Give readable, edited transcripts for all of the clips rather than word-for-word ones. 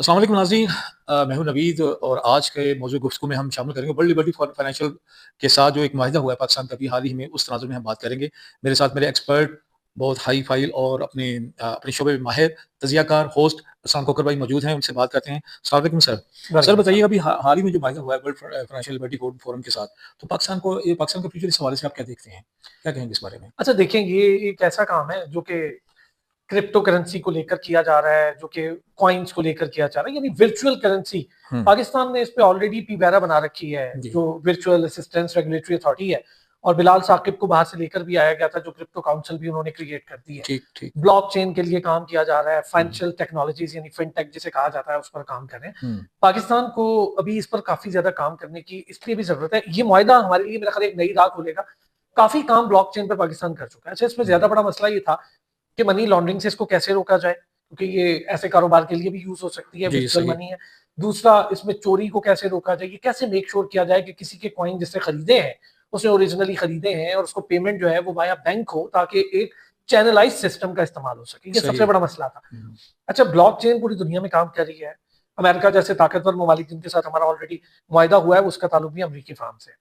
अस्सलाम वालेकुम नाज़रीन। मैं हूं नवीद और आज के मौजूद गुफ्तगू में हम शामिल करेंगे वर्ल्ड लिबर्टी फाइनेंशियल के साथ जो एक माहिदा हुआ है पाकिस्तान का, अभी हाल ही में, उस तनाज़ुर में हम बात करेंगे। मेरे साथ मेरे एक्सपर्ट, बहुत हाई फाइल और अपने शोबे में माहिर तजियाकार होस्ट हसन कोकर भाई मौजूद हैं। उनसे बात करते हैं। अस्सलाम वालेकुम सर। सर वालेकुम बताइए, सलाम। अभी हाल ही में जो माहिदा हुआ है वर्ल्ड फाइनेंशियल लिबर्टी फोरम के साथ, तो पाकिस्तान का फ्यूचर इस हवाले से आप क्या देखते हैं? क्या कहेंगे इस बारे में? अच्छा देखिए, ये एक ऐसा काम है जो कि क्रिप्टो करेंसी को लेकर किया जा रहा है, जो कि कॉइन्स को लेकर किया जा रहा है, यानी वर्चुअल करेंसी। हम्म। पाकिस्तान ने इस पे ऑलरेडी पीबेरा बना रखी है, जी। जो वर्चुअल असिस्टेंस रेगुलेटरी अथॉरिटी है, और बिलाल साकिब को बाहर से लेकर भी आया गया था, जो क्रिप्टो काउंसिल भी उन्होंने क्रिएट कर दी है। ठीक ठीक। ब्लॉकचेन के लिए काम किया जा रहा है, हम्म। फाइनेंशियल टेक्नोलॉजीज यानी फिनटेक जिसे कहा जाता है, उस पर काम कर रहे हैं। हम्म। पाकिस्तान को अभी इस पर काफी ज्यादा काम करने की इसलिए भी जरूरत है। ये मुआहदा हमारे लिए मेरा ख्याल एक नई राह खोलेगा। काफी काम ब्लॉकचेन पर पाकिस्तान कर चुका है। अच्छा, इसमें हम्म। ज्यादा बड़ा मसला ये था कि मनी लॉन्ड्रिंग से इसको कैसे रोका जाए, क्योंकि ये ऐसे कारोबार के लिए भी यूज हो सकती है, जी वर्चुअल सही। मनी है। दूसरा, इसमें चोरी को कैसे रोका जाए, ये कैसे मेक श्योर किया जाए कि किसी के कॉइन जिससे खरीदे हैं, उसने ओरिजिनली खरीदे हैं और उसको पेमेंट जो है वो वाया बैंक हो, ताकि एक चैनलाइज सिस्टम का इस्तेमाल हो सके। ये सही सबसे है। बड़ा मसला था। हम्म। अच्छा, ब्लॉकचेन पूरी दुनिया में काम कर रही है। अमेरिका जैसे ताकतवर ममालिक जिनके साथ हमारा ऑलरेडी मुआहदा हुआ है, उसका ताल्लुक भी अमरीकी फार्म से है।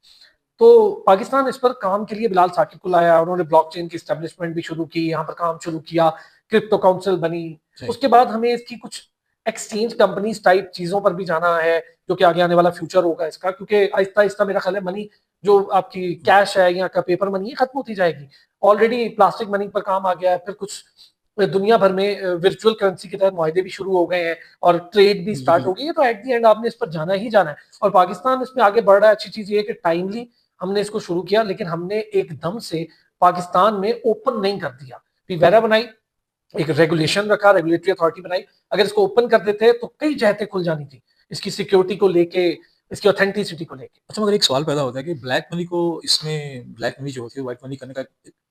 तो पाकिस्तान इस पर काम के लिए बिलाल साकिब को लाया, उन्होंने ब्लॉकचेन की एस्टेब्लिशमेंट भी शुरू की, यहाँ पर काम शुरू किया, क्रिप्टो काउंसिल बनी। सही। उसके बाद हमें इसकी कुछ एक्सचेंज कंपनीज टाइप चीजों पर भी जाना है, जो कि आगे आने वाला फ्यूचर होगा इसका, क्योंकि आहिस्ता आहिस्ता मेरा ख्याल है मनी जो आपकी कैश है या का पेपर मनी है खत्म होती जाएगी। ऑलरेडी प्लास्टिक मनी पर काम आ गया है, फिर कुछ दुनिया भर में वर्चुअल करेंसी के तहत मुआहदे भी शुरू हो गए हैं और ट्रेड भी जी स्टार्ट हो बिल्कुल। गई है। तो एट दी एंड आपने इस पर जाना ही जाना है, और पाकिस्तान इसमें आगे बढ़ रहा है। अच्छी चीज ये है कि टाइमली हमने इसको शुरू किया, लेकिन हमने एकदम से पाकिस्तान में ओपन नहीं कर दिया। पीवेरा बनाई, एक रेगुलेशन रखा, रेगुलेटरी अथॉरिटी बनाई। अगर इसको ओपन कर देते तो कई जहतें खुल जानी थी, इसकी सिक्योरिटी को लेके, इसकी ऑथेंटिसिटी को लेके। अच्छा, मगर एक सवाल पैदा होता है कि ब्लैक मनी को, इसमें ब्लैक मनी जो होती है व्हाइट मनी करने का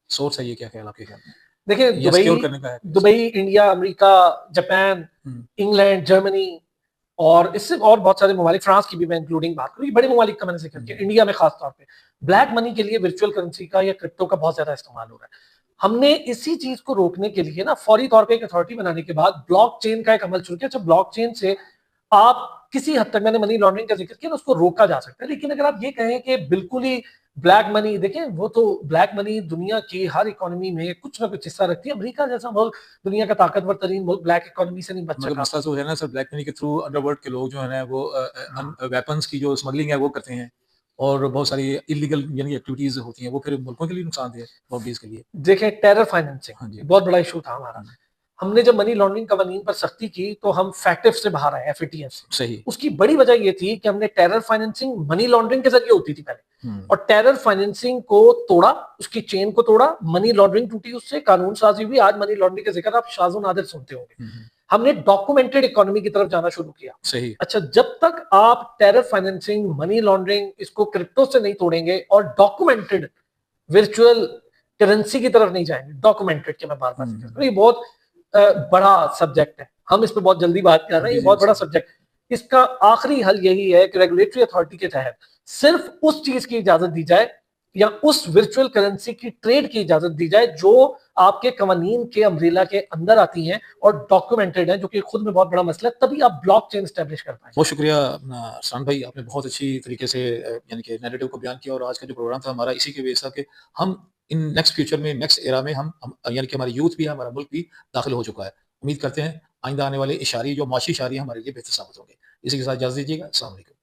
सोर्स है, ये क्या ख्याल आपके ख्याल में? देखिए, या दुबई, सिक्योर करने का है दुबई, इसको? इंडिया, अमेरिका, जापान, हुँ। इंग्लैंड, जर्मनी और इससे और बहुत सारे ममालिक, फ्रांस की भी मैं इंक्लूडिंग बात करूँ, ये बड़े ममालिक का मैंने जिक्र किया, हुँ। इंडिया में खास तौर पे ब्लैक मनी के लिए वर्चुअल करेंसी का या क्रिप्टो का बहुत ज्यादा इस्तेमाल हो रहा है। हमने इसी चीज को रोकने के लिए ना फौरी तौर पे एक अथॉरिटी बनाने के बाद ब्लॉकचेन का एक अमल शुरू किया। अच्छा, ब्लॉकचेन से आप किसी हद तक, मैंने मनी लॉन्ड्रिंग का जिक्र किया ना, उसको रोका जा सकता है। लेकिन अगर आप ये कहें कि बिल्कुल ही ब्लैक मनी, देखें वो तो ब्लैक मनी दुनिया की हर इकोनॉमी में कुछ ना कुछ हिस्सा रखती है। अमेरिका जैसा मुल्क, दुनिया का ताकतवर तरीन मुल्क, ब्लैक इकोनॉमी से नहीं बच मगर सका। मसला तो है ना सर, ब्लैक मनी के थ्रू अंडरवर्ल्ड के लोग जो है ना, वो वेपन्स की जो स्मगलिंग है वो करते हैं, और बहुत सारी इल्लीगल यानी एक्टिविटीज़ होती हैं, वो फिर मुल्कों के लिए नुकसानदेह है, बॉडीज़ के लिए। देखें, टेरर फाइनेंसिंग हाँ जी। एक बहुत बड़ा इशू था हमारा। हुँ। हमने जब मनी लॉन्ड्रिंग कवानीन पर सख्ती की तो हम फैक्टिव से बाहर आए, एफएटीएफ से। सही। उसकी बड़ी वजह ये थी कि हमने टेरर फाइनेंसिंग मनी लॉन्ड्रिंग के जरिए होती थी पहले, हुँ। और टेरर फाइनेंसिंग को तोड़ा, उसकी चेन को तोड़ा, मनी लॉन्ड्रिंग टूटी, उससे कानून साजी हुई। आज मनी लॉन्ड्रिंग का जिक्र आप शाज़ो नादिर सुनते होंगे। हुँ, हुँ। हमने डॉक्यूमेंटेड इकोनॉमी की तरफ जाना शुरू किया। सही। अच्छा, जब तक आप टेरर फाइनेंसिंग, मनी लॉन्ड्रिंग, इसको क्रिप्टो से नहीं तोड़ेंगे और डॉक्यूमेंटेड वर्चुअल करेंसी की तरफ नहीं जाएंगे, डॉक्यूमेंटेड के मैं बार बार हुँ, जिक्र करूं, हुँ। ये बहुत बड़ा सब्जेक्ट है। हम इस पे बहुत जल्दी बात कर रहे हैं, जी, ये जी, बहुत बड़ा सही। सब्जेक्ट। इसका आखिरी हल यही है कि रेगुलेटरी अथॉरिटी के तहत सिर्फ उस चीज की इजाजत दी जाए या उस वर्चुअल करेंसी की ट्रेड की इजाजत दी जाए जो आपके कवानीन के अम्ब्रेला के अंदर आती हैं और डॉक्यूमेंटेड है, जो कि खुद में बहुत बड़ा मसला है। तभी आप ब्लॉकचेन एस्टेब्लिश कर पाएंगे। बहुत शुक्रिया अपना अरसान भाई, आपने बहुत अच्छी तरीके से यानी कि नैरेटिव को बयान किया, और आज का जो प्रोग्राम था हमारा इसी के बेस था कि हम इन नेक्स्ट फ्यूचर में, नेक्स्ट एरा में हम यानी कि हमारी यूथ भी है, हमारा मुल्क भी दाखिल हो चुका है। उम्मीद करते हैं आइंदा आने वाले इशारे, जो माशी इशारे हैं, हमारे लिए बेहतर साबित होंगे। इसी के साथ इजाज़त दीजिएगा। अस्सलाम वालेकुम।